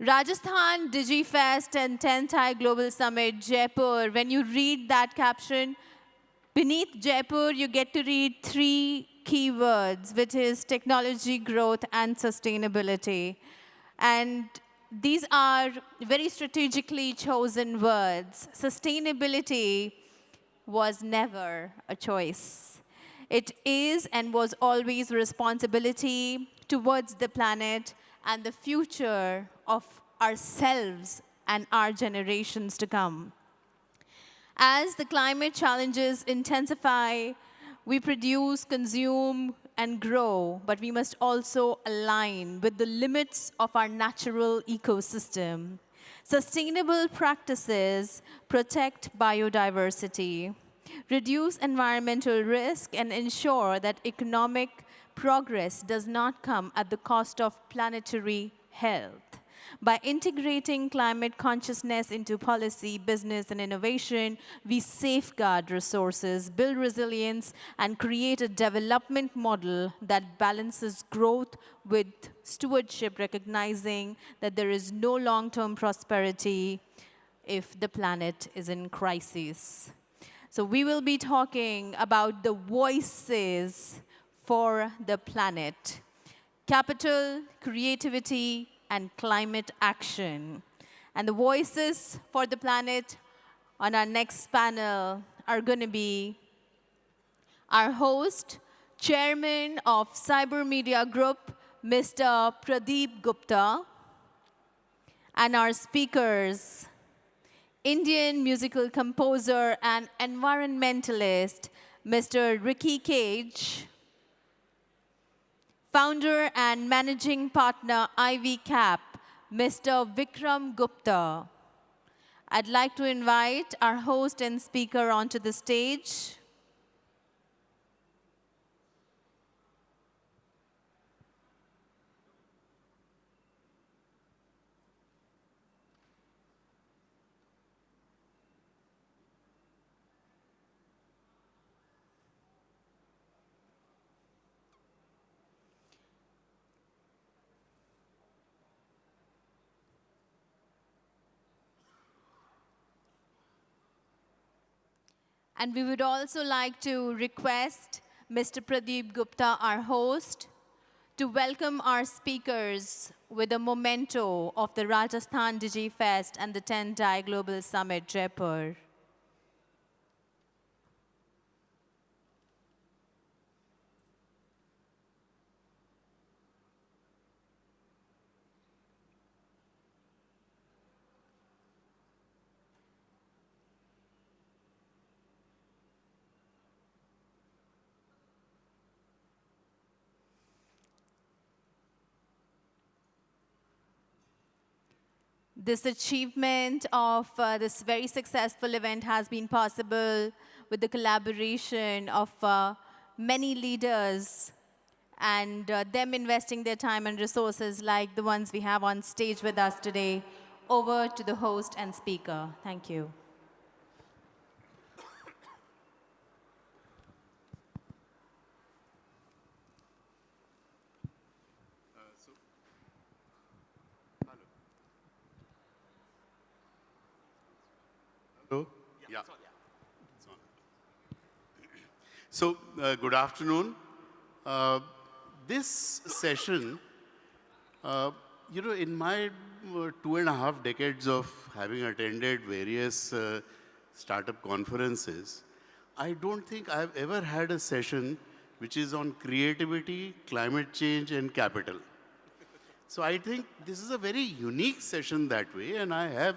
Rajasthan, DigiFest, and 10th TiE Global Summit, Jaipur. When you read that caption, beneath Jaipur, you get to read three keywords, which is technology, growth, and sustainability. And these are very strategically chosen words. Sustainability was never a choice. It is and was always responsibility towards the planet and the future of ourselves and our generations to come. As the climate challenges intensify, we produce, consume, and grow, but we must also align with the limits of our natural ecosystem. Sustainable practices protect biodiversity, reduce environmental risk, and ensure that economic progress does not come at the cost of planetary health. By integrating climate consciousness into policy, business, and innovation, we safeguard resources, build resilience, and create a development model that balances growth with stewardship, recognizing that there is no long-term prosperity if the planet is in crisis. So we will be talking about the voices for the planet: capital, creativity, and climate action. And the voices for the planet on our next panel are going to be our host, Chairman of CyberMedia Group, Mr. Pradeep Gupta, and our speakers, Indian musical composer and environmentalist, Mr. Ricky Cage, founder and managing partner, IvyCap, Mr. Vikram Gupta. I'd like to invite our host and speaker onto the stage. And we would also like to request Mr. Pradeep Gupta, our host, to welcome our speakers with a memento of the Rajasthan DigiFest and the 10th TiE Global Summit, Jaipur. This achievement of this very successful event has been possible with the collaboration of many leaders and them investing their time and resources like the ones we have on stage with us today. Over to the host and speaker. Thank you. Hello? Yeah. It's on. So, good afternoon. This session, in my 2.5 decades of having attended various startup conferences, I don't think I've ever had a session which is on creativity, climate change, and capital. So I think this is a very unique session that way, and I have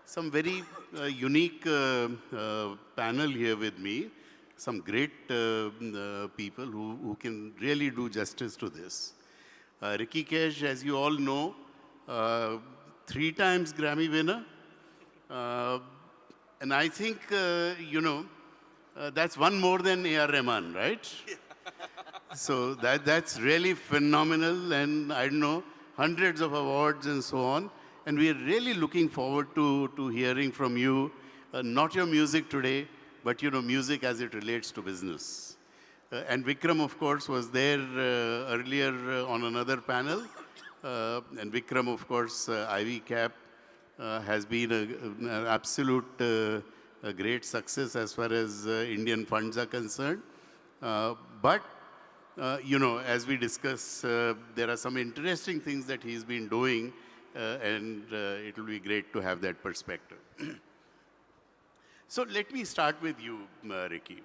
some very unique panel here with me, some great people who can really do justice to this. Ricky Cage, as you all know, 3 times Grammy winner. And I think, that's one more than A.R. Rahman, right? So that's really phenomenal, and I don't know, hundreds of awards and so on. And we are really looking forward to hearing from you, not your music today, but music as it relates to business. And Vikram, of course, was there earlier on another panel. And Vikram, of course, IvyCap has been an absolute a great success as far as Indian funds are concerned. But you know, as we discuss, there are some interesting things that he's been doing, and it will be great to have that perspective. So let me start with you, Ricky.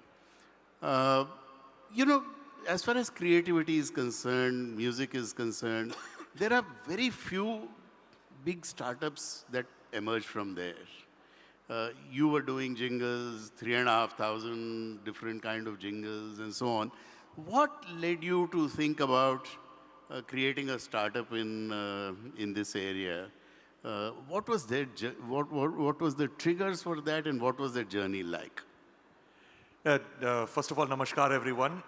Uh, you know, as far as creativity is concerned, music is concerned, there are very few big startups that emerge from there. You were doing jingles, 3,500 different kind of jingles and so on. What led you to think about creating a startup in this area? What was their, what was the triggers for that, and what was the journey like? First of all, namaskar everyone.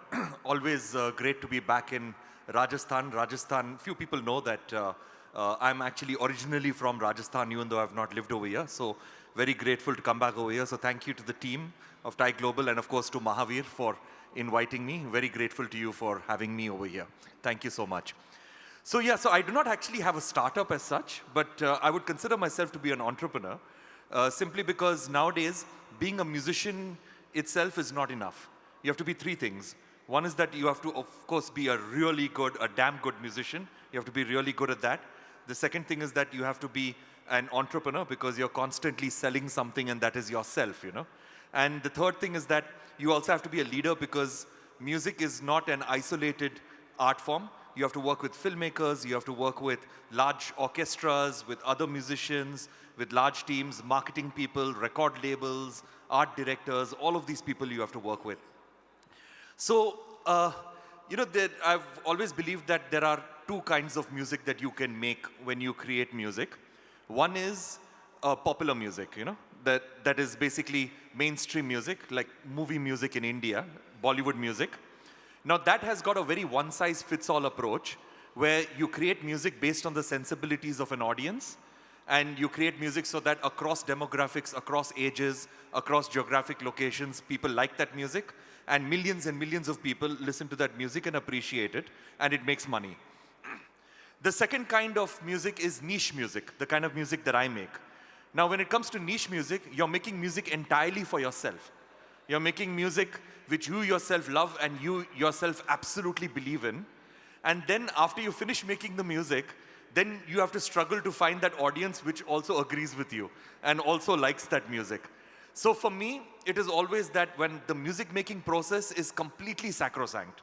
Always great to be back in Rajasthan. Rajasthan, few people know that I'm actually originally from Rajasthan, even though I've not lived over here. So very grateful to come back over here. So thank you to the team of TiE Global and of course to Mahavir for inviting me. Very grateful to you for having me over here. Thank you so much. So yeah, so I do not actually have a startup as such, but I would consider myself to be an entrepreneur simply because nowadays being a musician itself is not enough. You have to be three things. One is that you have to, of course, be a really good, a damn good musician. You have to be really good at that. The second thing is that you have to be an entrepreneur because you're constantly selling something and that is yourself, you know. And the third thing is that you also have to be a leader because music is not an isolated art form. You have to work with filmmakers, you have to work with large orchestras, with other musicians, with large teams, marketing people, record labels, art directors, all of these people you have to work with. So, you know, I've always believed that there are two kinds of music that you can make when you create music. One is popular music, you know, that is basically mainstream music, like movie music in India, Bollywood music. Now that has got a very one-size-fits-all approach where you create music based on the sensibilities of an audience and you create music so that across demographics, across ages, across geographic locations, people like that music and millions of people listen to that music and appreciate it and it makes money. The second kind of music is niche music, the kind of music that I make. Now when it comes to niche music, you're making music entirely for yourself. You're making music which you yourself love and you yourself absolutely believe in. And then after you finish making the music, then you have to struggle to find that audience which also agrees with you and also likes that music. So for me, it is always that when the music making process is completely sacrosanct.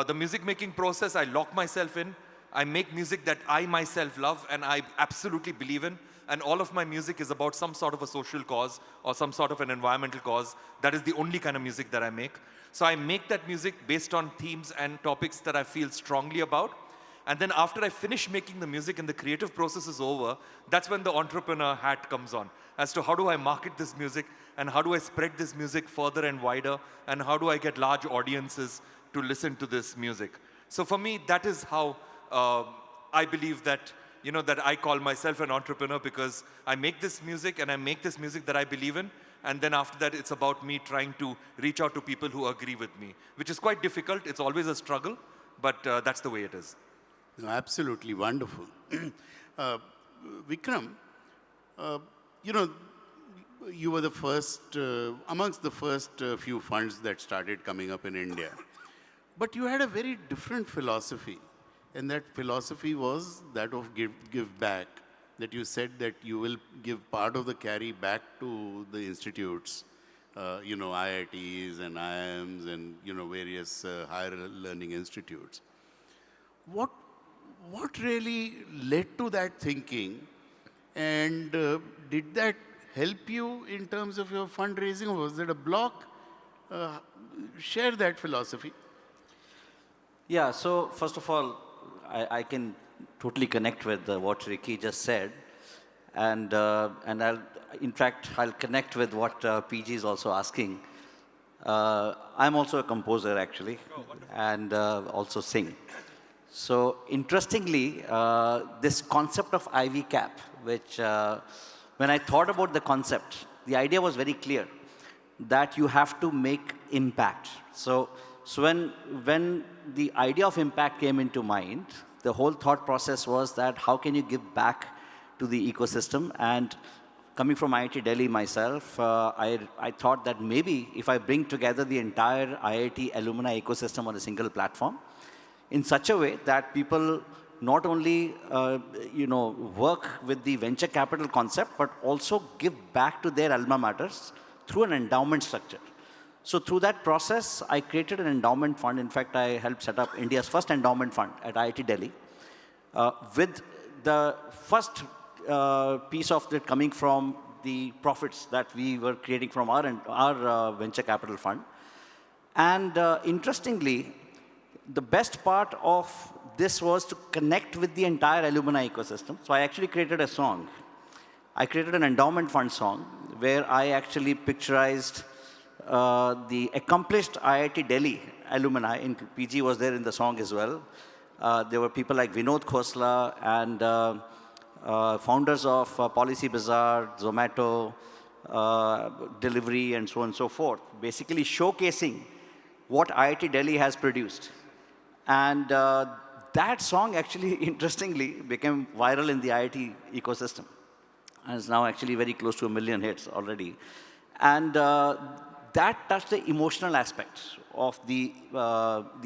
The music making process, I lock myself in. I make music that I myself love and I absolutely believe in. And all of my music is about some sort of a social cause or some sort of an environmental cause. That is the only kind of music that I make. So I make that music based on themes and topics that I feel strongly about. And then after I finish making the music and the creative process is over, that's when the entrepreneur hat comes on as to how do I market this music and how do I spread this music further and wider and how do I get large audiences to listen to this music. So for me, that is how I believe that you know, that I call myself an entrepreneur because I make this music and I make this music that I believe in. And then after that, it's about me trying to reach out to people who agree with me, which is quite difficult. It's always a struggle, but that's the way it is. No, absolutely wonderful. Vikram, you know, you were the first, amongst the first few funds that started coming up in India. But you had a very different philosophy. And that philosophy was that of give back, that you said that you will give part of the carry back to the institutes, you know, IITs and IIMs and, you know, various higher learning institutes. What really led to that thinking? And did that help you in terms of your fundraising, or was it a block? Share that philosophy. Yeah, so first of all, I can totally connect with what Ricky just said. And in fact, I'll connect with what PG is also asking. I'm also a composer, actually, and also sing. So interestingly, this concept of IvyCap, which when I thought about the concept, the idea was very clear that you have to make impact. So when the idea of impact came into mind, the whole thought process was that how can you give back to the ecosystem? And coming from IIT Delhi myself, I thought that maybe if I bring together the entire IIT alumni ecosystem on a single platform, in such a way that people not only work with the venture capital concept, but also give back to their alma maters through an endowment structure. So through that process, I created an endowment fund. In fact, I helped set up India's first endowment fund at IIT Delhi, with the first piece of it coming from the profits that we were creating from our venture capital fund. And interestingly, the best part of this was to connect with the entire alumni ecosystem. So I actually created a song. I created an endowment fund song where I actually picturized the accomplished IIT Delhi alumni. PG was there in the song as well. There were people like Vinod Khosla and founders of Policy Bazaar, Zomato, Delivery, and so on and so forth, basically showcasing what IIT Delhi has produced. And that song actually, interestingly, became viral in the IIT ecosystem. And it's now actually very close to 1 million hits already. And that touched the emotional aspects of the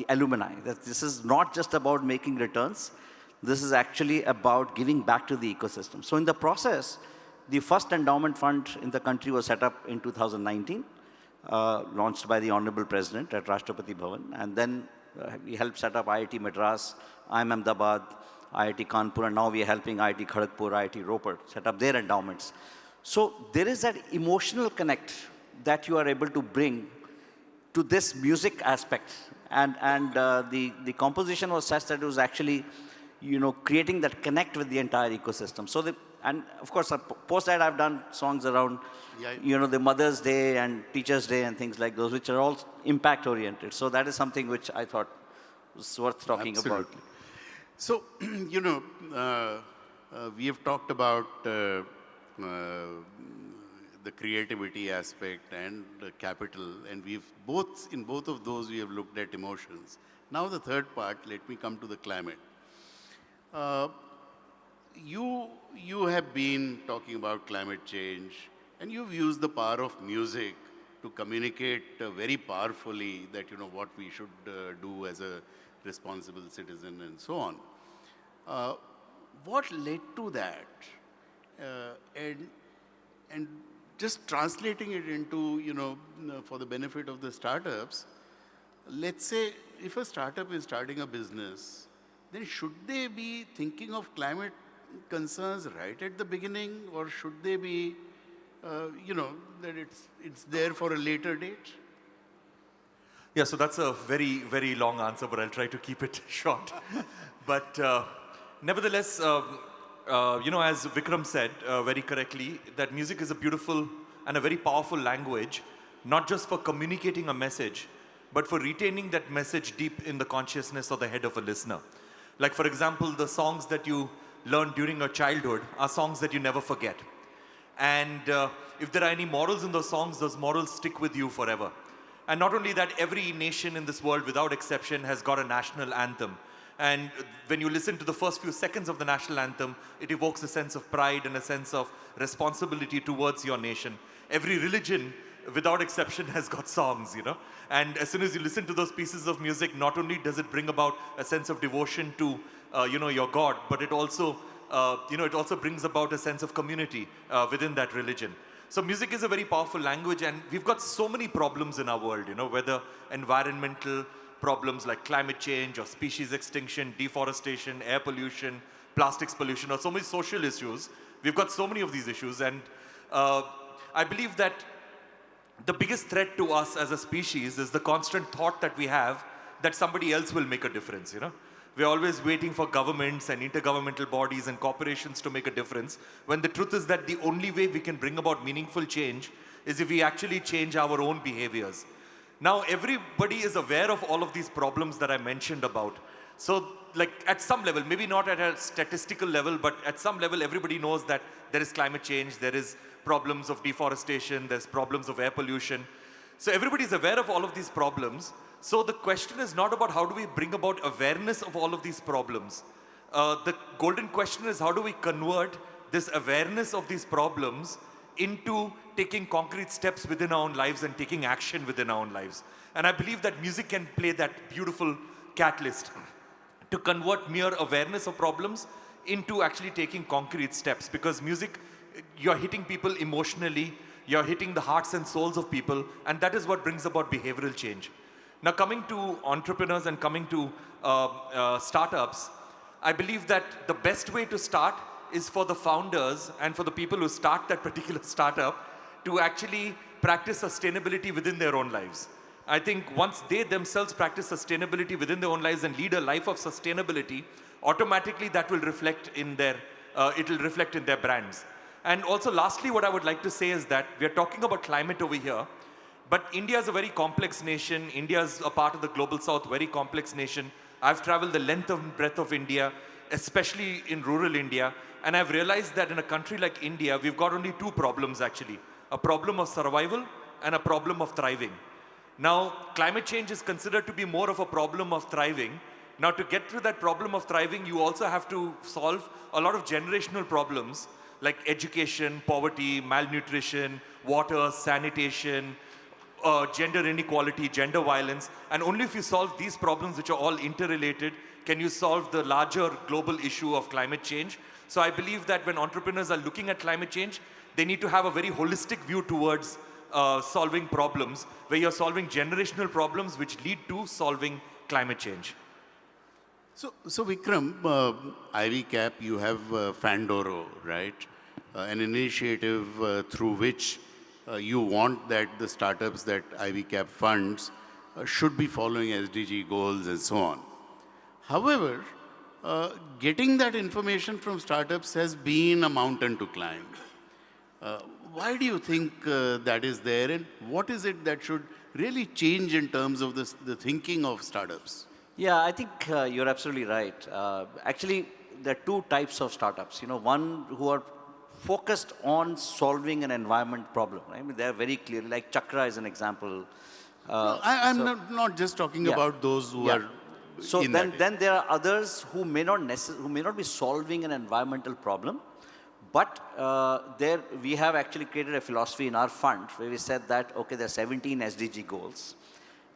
alumni. That this is not just about making returns. This is actually about giving back to the ecosystem. So in the process, the first endowment fund in the country was set up in 2019, launched by the Honorable President at Rashtrapati Bhavan. And then we helped set up IIT Madras, IIM Ahmedabad, IIT Kanpur, and now we are helping IIT Kharagpur, IIT Ropar set up their endowments. So there is that emotional connect that you are able to bring to this music aspect. And the composition was such that it was actually creating that connect with the entire ecosystem. So and of course, post that I've done songs around, the Mother's Day and Teacher's Day and things like those, which are all impact oriented. So that is something which I thought was worth talking about. So, we have talked about the creativity aspect and the capital, and in both of those, we have looked at emotions. Now the third part, let me come to the climate. You have been talking about climate change, and you've used the power of music to communicate very powerfully that what we should do as a responsible citizen and so on. What led to that? And just translating it into, for the benefit of the startups, let's say if a startup is starting a business, then should they be thinking of climate concerns right at the beginning, or should they be, that it's there for a later date? Yeah, so that's a very, very long answer, but I'll try to keep it short. But nevertheless, as Vikram said very correctly, that music is a beautiful and a very powerful language, not just for communicating a message, but for retaining that message deep in the consciousness or the head of a listener. Like, for example, the songs that you learned during your childhood are songs that you never forget. And if there are any morals in those morals stick with you forever. And not only that, every nation in this world, without exception, has got a national anthem. And when you listen to the first few seconds of the national anthem, it evokes a sense of pride and a sense of responsibility towards your nation. Every religion, without exception, has got songs, And as soon as you listen to those pieces of music, not only does it bring about a sense of devotion to, your God, but it also, it also brings about a sense of community within that religion. So music is a very powerful language, and we've got so many problems in our world, whether environmental problems like climate change or species extinction, deforestation, air pollution, plastics pollution, or so many social issues. We've got so many of these issues, and I believe that the biggest threat to us as a species is the constant thought that we have that somebody else will make a difference, We're always waiting for governments and intergovernmental bodies and corporations to make a difference, when the truth is that the only way we can bring about meaningful change is if we actually change our own behaviors. Now, everybody is aware of all of these problems that I mentioned about. So, like, at some level, maybe not at a statistical level, but at some level, everybody knows that there is climate change, there is problems of deforestation, there's problems of air pollution. So everybody is aware of all of these problems. So the question is not about how do we bring about awareness of all of these problems, The golden question is, how do we convert this awareness of these problems into taking concrete steps within our own lives and taking action within our own lives? And I believe that music can play that beautiful catalyst to convert mere awareness of problems into actually taking concrete steps. Because music, you're hitting people emotionally, you're hitting the hearts and souls of people, and that is what brings about behavioral change. Now, coming to entrepreneurs and coming to startups, I believe that the best way to start is for the founders and for the people who start that particular startup to actually practice sustainability within their own lives. I think once they themselves practice sustainability within their own lives and lead a life of sustainability, automatically that will reflect in their, it will reflect in their brands. And also lastly, what I would like to say is that we are talking about climate over here, but India is a very complex nation. India is a part of the global south, very complex nation. I've traveled the length and breadth of India, especially in rural India, and I've realized that in a country like India, we've got only two problems actually, a problem of survival and a problem of thriving. Now, climate change is considered to be more of a problem of thriving. Now, to get through that problem of thriving, you also have to solve a lot of generational problems like education, poverty, malnutrition, water, sanitation, gender inequality, gender violence. And only if you solve these problems, which are all interrelated, can you solve the larger global issue of climate change. So I believe that when entrepreneurs are looking at climate change, they need to have a very holistic view towards solving problems, where you're solving generational problems which lead to solving climate change. So Vikram, IvyCap, you have Fandoro, right? An initiative through which you want that the startups that IvyCap funds should be following SDG goals and so on. However, getting that information from startups has been a mountain to climb. Why do you think that is there, and what is it that should really change in terms of the thinking of startups? Yeah, I think you're absolutely right. Actually, there are two types of startups. You know, one who are focused on solving an environment problem. Right? I mean, they're very clear. Like Chakra is an example. No, I'm not just talking Yeah. about those who Yeah. are So in then, that. then there are others who may not who may not be solving an environmental problem, but there we have actually created a philosophy in our fund where we said that okay, there are 17 SDG goals,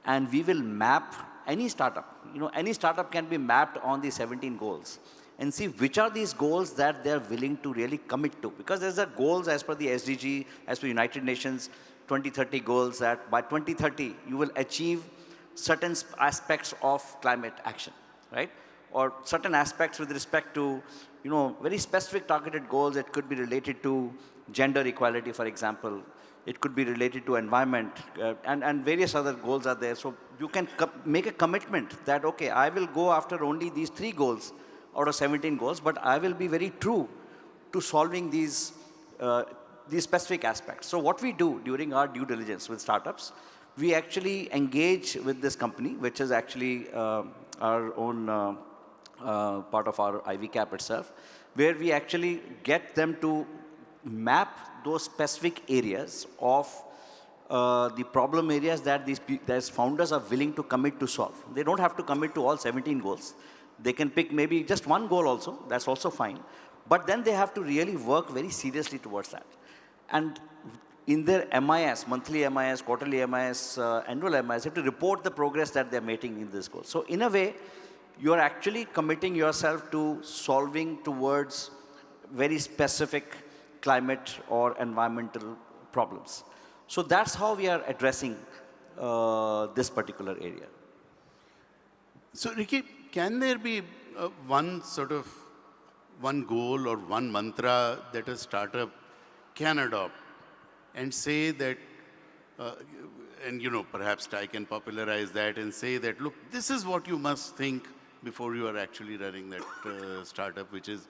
and we will map any startup. You know, any startup can be mapped on the 17 goals and see which are these goals that they're willing to really commit to. Because there's a goals as per the SDG, as per United Nations 2030 goals, that by 2030 you will achieve certain aspects of climate action, right? Or certain aspects with respect to, you know, very specific targeted goals. It could be related to gender equality, for example. It could be related to environment, and various other goals are there. So you can make a commitment that, okay, I will go after only these 3 goals out of 17 goals, but I will be very true to solving these specific aspects. So what we do during our due diligence with startups, we actually engage with this company, which is actually our own part of our IvyCap itself, where we actually get them to map those specific areas of the problem areas that these founders are willing to commit to solve. They don't have to commit to all 17 goals. They can pick maybe just one goal also. That's also fine. But then they have to really work very seriously towards that. And in their MIS, monthly MIS, quarterly MIS, annual MIS, they have to report the progress that they're making in this goal. So in a way, you're actually committing yourself to solving towards very specific climate or environmental problems. So that's how we are addressing this particular area. So Ricky, can there be one goal or one mantra that a startup can adopt and say that, and you know, perhaps I can popularize that and say that, look, this is what you must think before you are actually running that startup, which is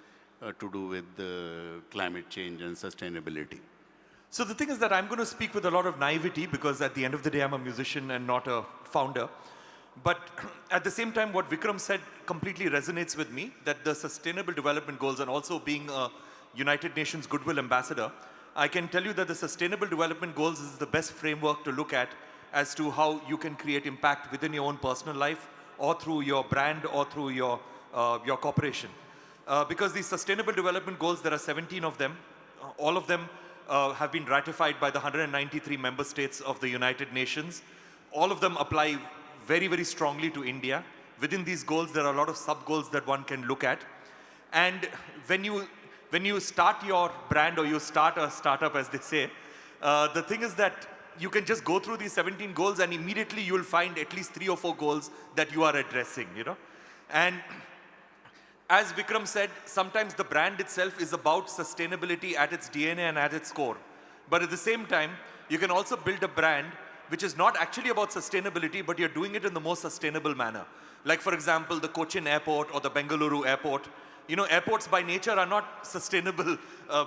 to do with climate change and sustainability? So the thing is that I'm going to speak with a lot of naivety, because at the end of the day, I'm a musician and not a founder. But at the same time, what Vikram said completely resonates with me, that the Sustainable Development Goals, and also being a United Nations Goodwill Ambassador, I can tell you that the Sustainable Development Goals is the best framework to look at as to how you can create impact within your own personal life, or through your brand, or through your corporation. because these sustainable development goals, there are 17 of them. All of them have been ratified by the 193 member states of the United Nations. All of them apply very, very strongly to India. Within these goals, there are a lot of sub-goals that one can look at. And when you start your brand or you start a startup, as they say, the thing is that you can just go through these 17 goals and immediately you will find at least 3 or 4 goals that you are addressing, you know. And as Vikram said, sometimes the brand itself is about sustainability at its DNA and at its core. But at the same time, you can also build a brand which is not actually about sustainability, but you're doing it in the most sustainable manner. Like, for example, the Cochin airport or the Bengaluru airport. You know, airports by nature are not sustainable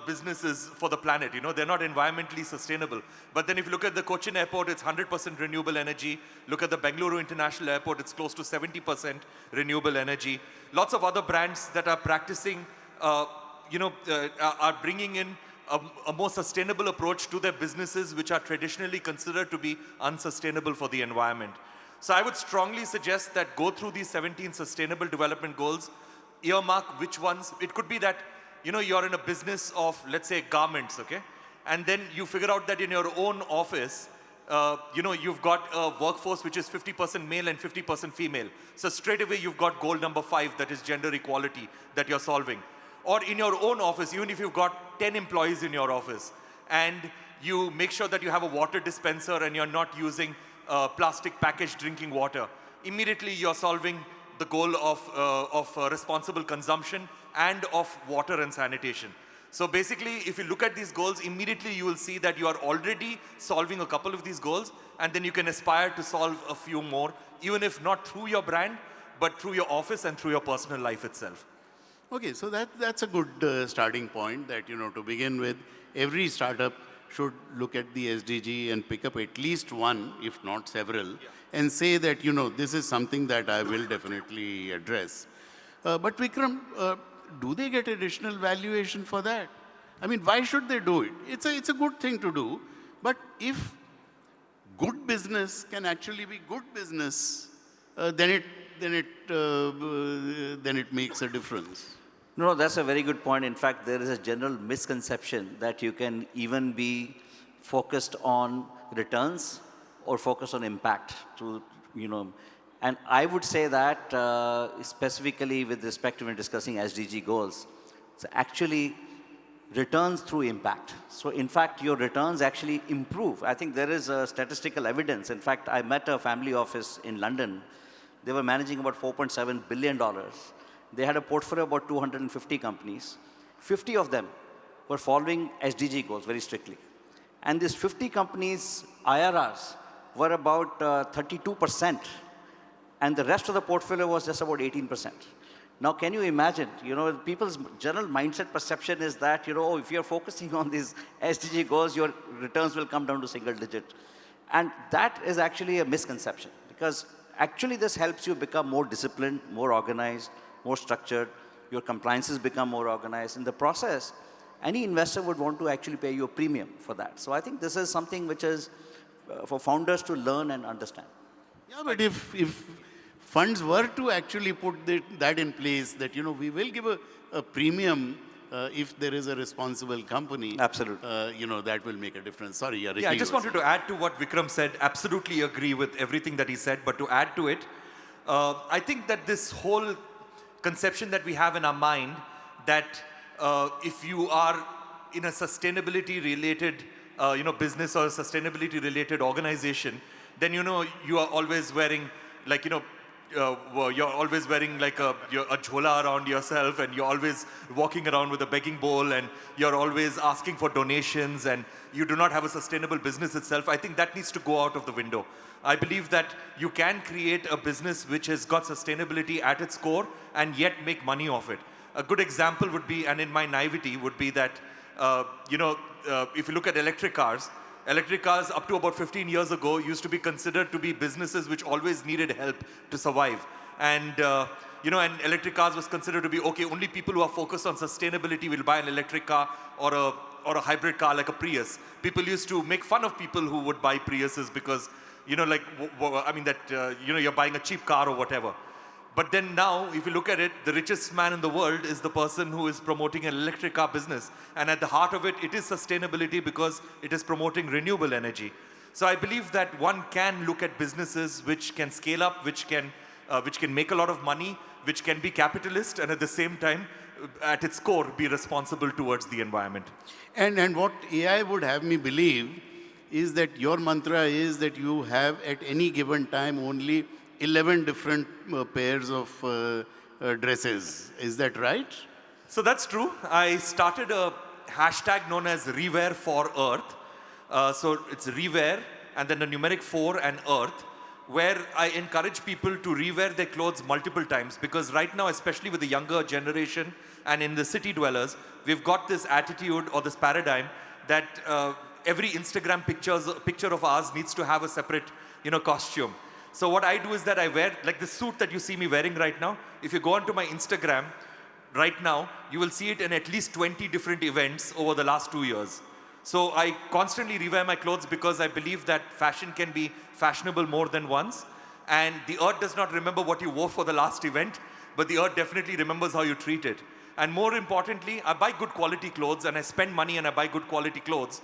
businesses for the planet. You know, they're not environmentally sustainable. But then if you look at the Cochin airport, it's 100% renewable energy. Look at the Bengaluru International Airport, it's close to 70% renewable energy. Lots of other brands that are practicing, are bringing in a more sustainable approach to their businesses, which are traditionally considered to be unsustainable for the environment. So I would strongly suggest that go through these 17 sustainable development goals, earmark which ones. It could be that, you know, you're in a business of, let's say, garments, okay? And then you figure out that in your own office, you've got a workforce which is 50% male and 50% female. So straight away, you've got goal number 5, that is gender equality that you're solving. Or in your own office, even if you've got 10 employees in your office, and you make sure that you have a water dispenser and you're not using plastic packaged drinking water, immediately you're solving the goal of responsible consumption and of water and sanitation. So basically, if you look at these goals, immediately you will see that you are already solving a couple of these goals, and then you can aspire to solve a few more, even if not through your brand, but through your office and through your personal life itself. Okay, so that's a good starting point, that, you know, to begin with, every startup should look at the SDG and pick up at least one, if not several, and say that, you know, this is something that I will definitely address. But Vikram, do they get additional valuation for that? I mean, why should they do it? It's a good thing to do, but if good business can actually be good business, then it makes a difference. No, that's a very good point. In fact, there is a general misconception that you can even be focused on returns or focus on impact. And I would say that specifically with respect to when discussing SDG goals, it's actually returns through impact. So in fact, your returns actually improve. I think there is statistical evidence. In fact, I met a family office in London. They were managing about $4.7 billion. They had a portfolio of about 250 companies. 50 of them were following SDG goals very strictly. And these 50 companies' IRRs were about 32%. And the rest of the portfolio was just about 18%. Now, can you imagine, people's general mindset perception is that, if you're focusing on these SDG goals, your returns will come down to single digit. And that is actually a misconception, because actually this helps you become more disciplined, more organized, more structured. Your compliances become more organized. In the process, any investor would want to actually pay you a premium for that. So I think this is something which is for founders to learn and understand. Yeah, but if funds were to actually put that in place, that, we will give a premium if there is a responsible company. Absolutely. That will make a difference. Sorry, Ricky. Yeah, I just wanted to add to what Vikram said. Absolutely agree with everything that he said. But to add to it, I think that this whole conception that we have in our mind that if you are in a sustainability-related business or a sustainability-related organization, then you are always wearing you're always wearing like a jhola around yourself, and you're always walking around with a begging bowl, and you're always asking for donations, and you do not have a sustainable business itself. I think that needs to go out of the window. I believe that you can create a business which has got sustainability at its core and yet make money off it. A good example would be, and in my naivety, would be that, if you look at electric cars up to about 15 years ago used to be considered to be businesses which always needed help to survive. And, and electric cars was considered to be, okay, only people who are focused on sustainability will buy an electric car or a hybrid car like a Prius. People used to make fun of people who would buy Priuses because, you're buying a cheap car or whatever. But then now, if you look at it, the richest man in the world is the person who is promoting an electric car business. And at the heart of it, it is sustainability because it is promoting renewable energy. So I believe that one can look at businesses which can scale up, which can make a lot of money, which can be capitalist, and at the same time, at its core, be responsible towards the environment. And what AI would have me believe is that your mantra is that you have at any given time only 11 different pairs of dresses. Is that right? So that's true. I started a hashtag known as Rewear for Earth. So it's Rewear and then the numeric 4 and Earth, where I encourage people to rewear their clothes multiple times, because right now, especially with the younger generation and in the city dwellers, we've got this attitude or this paradigm that every Instagram picture of ours needs to have a separate, costume. So what I do is that I wear, like the suit that you see me wearing right now. If you go onto my Instagram right now, you will see it in at least 20 different events over the last 2 years. So I constantly rewear my clothes because I believe that fashion can be fashionable more than once. And the earth does not remember what you wore for the last event, but the earth definitely remembers how you treat it. And more importantly, I buy good quality clothes and I spend money and I buy good quality clothes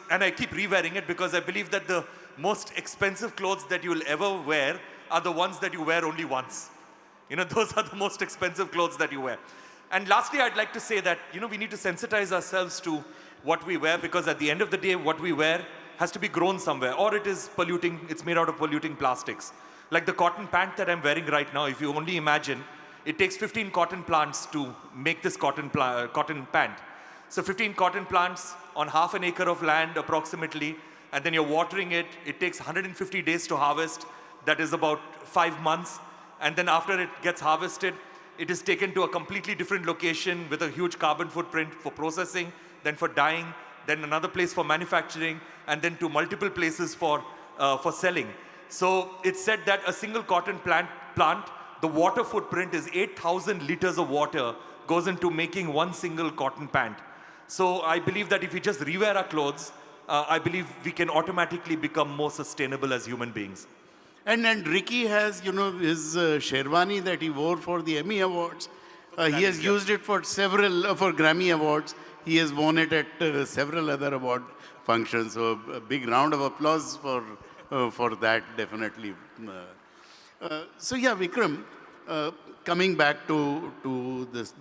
and I keep rewearing it because I believe that the most expensive clothes that you will ever wear are the ones that you wear only once. Those are the most expensive clothes that you wear. And lastly, I'd like to say that, we need to sensitize ourselves to what we wear, because at the end of the day, what we wear has to be grown somewhere, or it is polluting, it's made out of polluting plastics. Like the cotton pant that I'm wearing right now, if you only imagine, it takes 15 cotton plants to make this cotton pant. So 15 cotton plants on half an acre of land approximately, and then you're watering it. It takes 150 days to harvest. That is about 5 months. And then after it gets harvested, it is taken to a completely different location with a huge carbon footprint for processing, then for dyeing, then another place for manufacturing, and then to multiple places for selling. So it's said that a single cotton plant, the water footprint is 8,000 liters of water goes into making one single cotton pant. So I believe that if we just rewear our clothes, I believe we can automatically become more sustainable as human beings. And Ricky has, his sherwani that he wore for the Emmy Awards. He has used it for for Grammy Awards. He has worn it at several other award functions. So a big round of applause for that, definitely. So yeah, Vikram, coming back to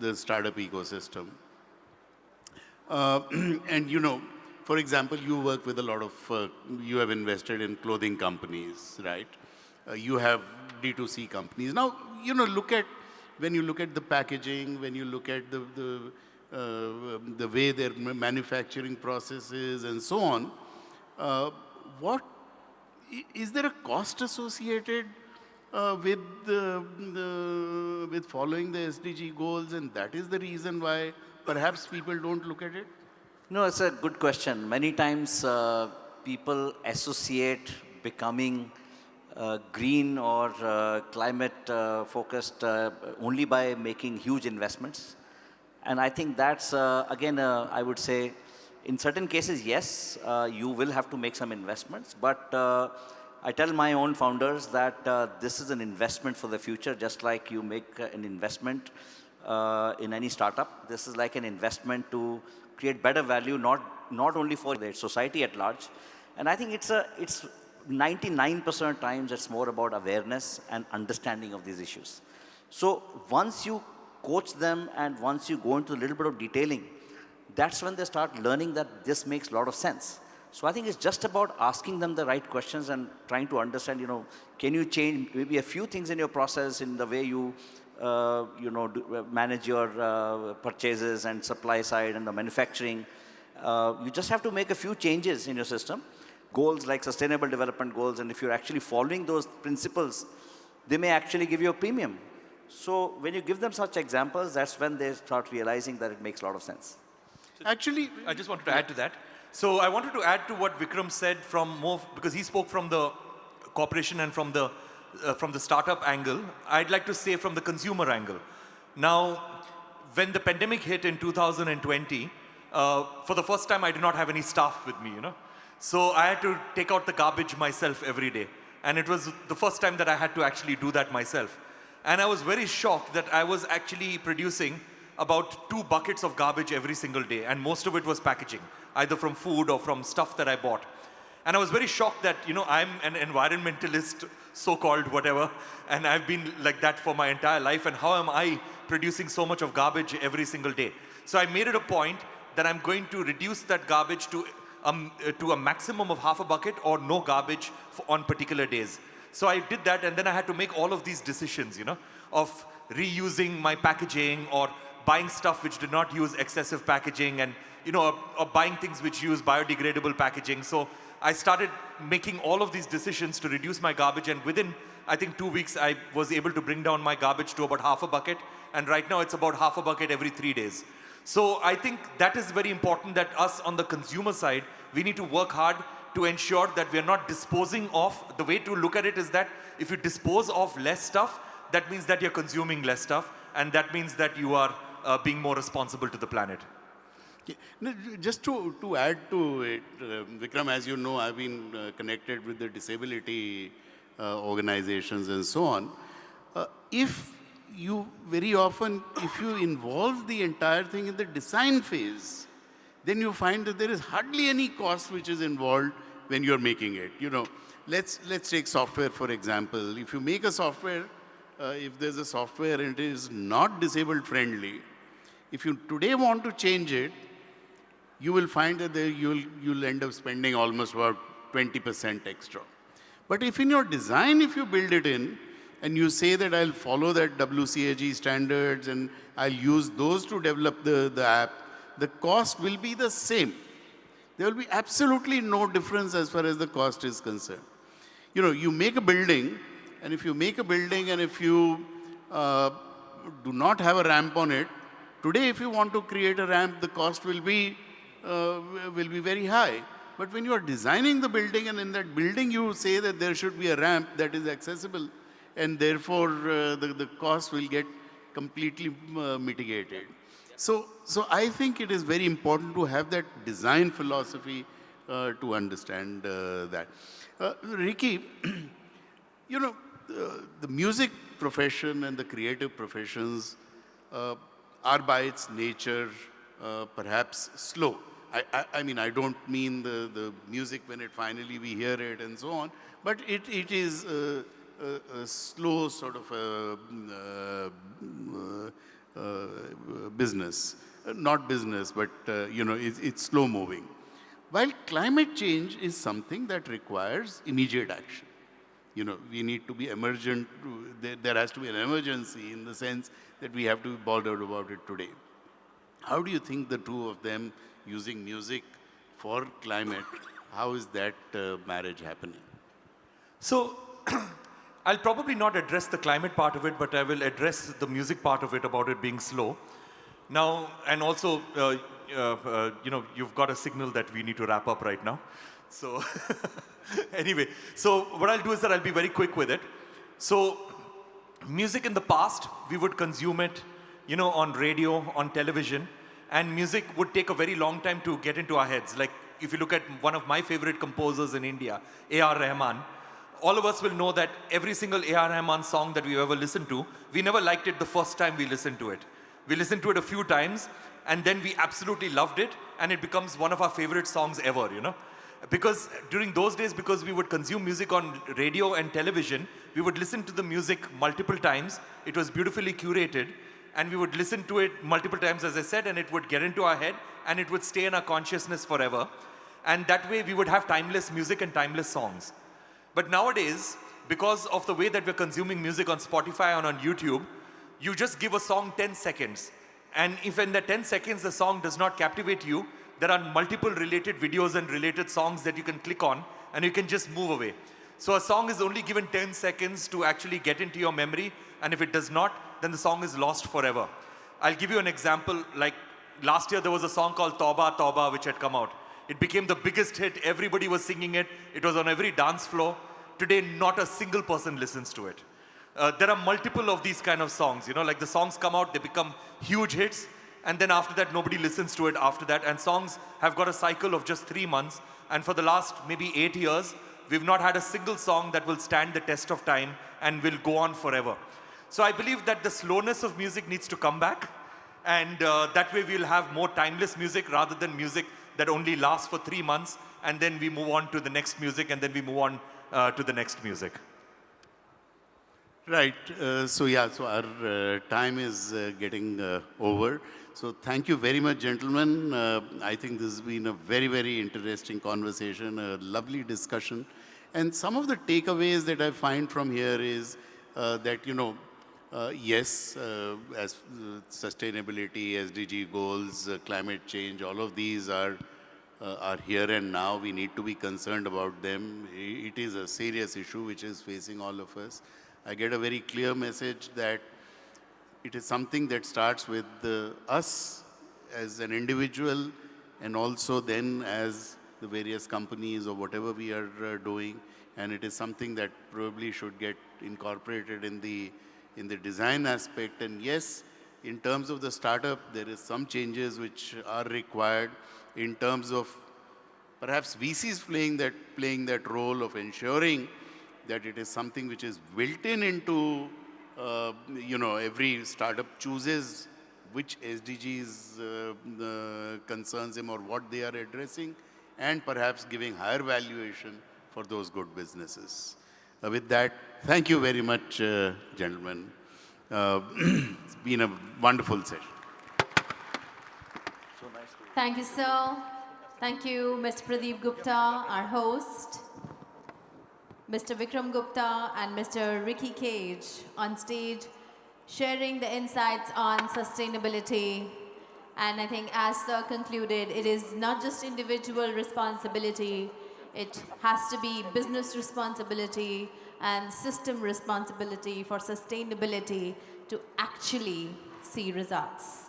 the startup ecosystem. And for example, you work with a lot of, you have invested in clothing companies, right? You have D2C companies. Now, when you look at the packaging, when you look at the way their manufacturing processes and so on, is there a cost associated with with following the SDG goals, and that is the reason why perhaps people don't look at it? No, it's a good question. Many times people associate becoming green or climate focused only by making huge investments. And I think that's, again, I would say, in certain cases, yes, you will have to make some investments. But I tell my own founders that this is an investment for the future, just like you make an investment in any startup. This is like an investment to create better value, not only for the society at large. And I think it's 99% of times it's more about awareness and understanding of these issues. So once you coach them and once you go into a little bit of detailing, that's when they start learning that this makes a lot of sense. So I think it's just about asking them the right questions and trying to understand, can you change maybe a few things in your process, in the way you manage your purchases and supply side and the manufacturing. You just have to make a few changes in your system. Goals like sustainable development goals, and if you're actually following those principles, they may actually give you a premium. So when you give them such examples, that's when they start realizing that it makes a lot of sense. Actually, I just wanted to add to that. So I wanted to add to what Vikram said because he spoke from the corporation and from the startup angle. I'd like to say from the consumer angle. Now, when the pandemic hit in 2020, for the first time, I did not have any staff with me, So I had to take out the garbage myself every day. And it was the first time that I had to actually do that myself. And I was very shocked that I was actually producing about 2 buckets of garbage every single day, and most of it was packaging, either from food or from stuff that I bought. And I was very shocked that, I'm an environmentalist, so-called whatever, and I've been like that for my entire life, and how am I producing so much of garbage every single day? So I made it a point that I'm going to reduce that garbage to a maximum of half a bucket or no garbage on particular days. So I did that, and then I had to make all of these decisions, of reusing my packaging or buying stuff which did not use excessive packaging, and or buying things which use biodegradable packaging. So I started making all of these decisions to reduce my garbage, and within, I think, 2 weeks, I was able to bring down my garbage to about half a bucket, and right now it's about half a bucket every 3 days. So I think that is very important, that us on the consumer side, we need to work hard to ensure that we are not disposing of. The way to look at it is that if you dispose of less stuff, that means that you're consuming less stuff, and that means that you are being more responsible to the planet. Yeah. No, just to add to it, Vikram, as you know, I've been connected with the disability organizations and so on. If you involve the entire thing in the design phase, then you find that there is hardly any cost which is involved when you're making it. Let's take software, for example. If you make a software, if there's a software and it is not disabled friendly, if you today want to change it, you will find that you'll end up spending almost about 20% extra. But if in your design, if you build it in, and you say that I'll follow that WCAG standards and I'll use those to develop the app, the cost will be the same. There will be absolutely no difference as far as the cost is concerned. You make a building, and if you make a building and if you do not have a ramp on it, today if you want to create a ramp, the cost will be very high. But when you are designing the building, and in that building you say that there should be a ramp that is accessible, and therefore the cost will get completely mitigated. So I think it is very important to have that design philosophy to understand that. Ricky, the music profession and the creative professions are by its nature perhaps slow. I mean, I don't mean the music when we hear it and so on, but it is a slow sort of business. Not business, but it's slow moving. While climate change is something that requires immediate action. We need to be emergent. There has to be an emergency in the sense that we have to be bothered about it today. How do you think the two of them using music for climate, how is that marriage happening? So I'll probably not address the climate part of it, but I will address the music part of it, about it being slow. Now, and also, you've got a signal that we need to wrap up right now. So anyway, so what I'll do is that I'll be very quick with it. So music in the past, we would consume it, on radio, on television, and music would take a very long time to get into our heads. Like, if you look at one of my favorite composers in India, A.R. Rahman, all of us will know that every single A.R. Rahman song that we've ever listened to, we never liked it the first time we listened to it. We listened to it a few times, and then we absolutely loved it, and it becomes one of our favorite songs ever, Because during those days, because we would consume music on radio and television, we would listen to the music multiple times. It was beautifully curated, and we would listen to it multiple times, as I said, and it would get into our head, and it would stay in our consciousness forever. And that way, we would have timeless music and timeless songs. But nowadays, because of the way that we're consuming music on Spotify and on YouTube, you just give a song 10 seconds. And if in the 10 seconds the song does not captivate you, there are multiple related videos and related songs that you can click on, and you can just move away. So a song is only given 10 seconds to actually get into your memory, and if it does not, then the song is lost forever. I'll give you an example. Like last year, there was a song called Tauba Tauba, which had come out. It became the biggest hit. Everybody was singing it. It was on every dance floor. Today, not a single person listens to it. There are multiple of these kind of songs. Like the songs come out, they become huge hits. And then after that, nobody listens to it after that. And songs have got a cycle of just 3 months. And for the last maybe 8 years, we've not had a single song that will stand the test of time and will go on forever. So I believe that the slowness of music needs to come back. And that way we'll have more timeless music rather than music that only lasts for 3 months and then we move on to the next music and then we move on to the next music. Right. So yeah, so our time is getting over. So thank you very much, gentlemen. I think this has been a very, very interesting conversation, a lovely discussion. And some of the takeaways that I find from here is that, yes, as sustainability, SDG goals, climate change, all of these are here and now. We need to be concerned about them. It is a serious issue which is facing all of us. I get a very clear message that it is something that starts with us as an individual and also then as the various companies or whatever we are doing. And it is something that probably should get incorporated in the design aspect. And yes, in terms of the startup, there is some changes which are required in terms of perhaps VCs playing that role of ensuring that it is something which is built into, every startup chooses which SDGs concerns him or what they are addressing, and perhaps giving higher valuation for those good businesses. With that, thank you very much, gentlemen. It's been a wonderful session. Thank you, sir. Thank you, Mr. Pradeep Gupta, our host, Mr. Vikram Gupta, and Mr. Ricky Cage on stage, sharing the insights on sustainability. And I think as sir concluded, it is not just individual responsibility, it has to be business responsibility and system responsibility for sustainability to actually see results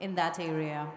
in that area.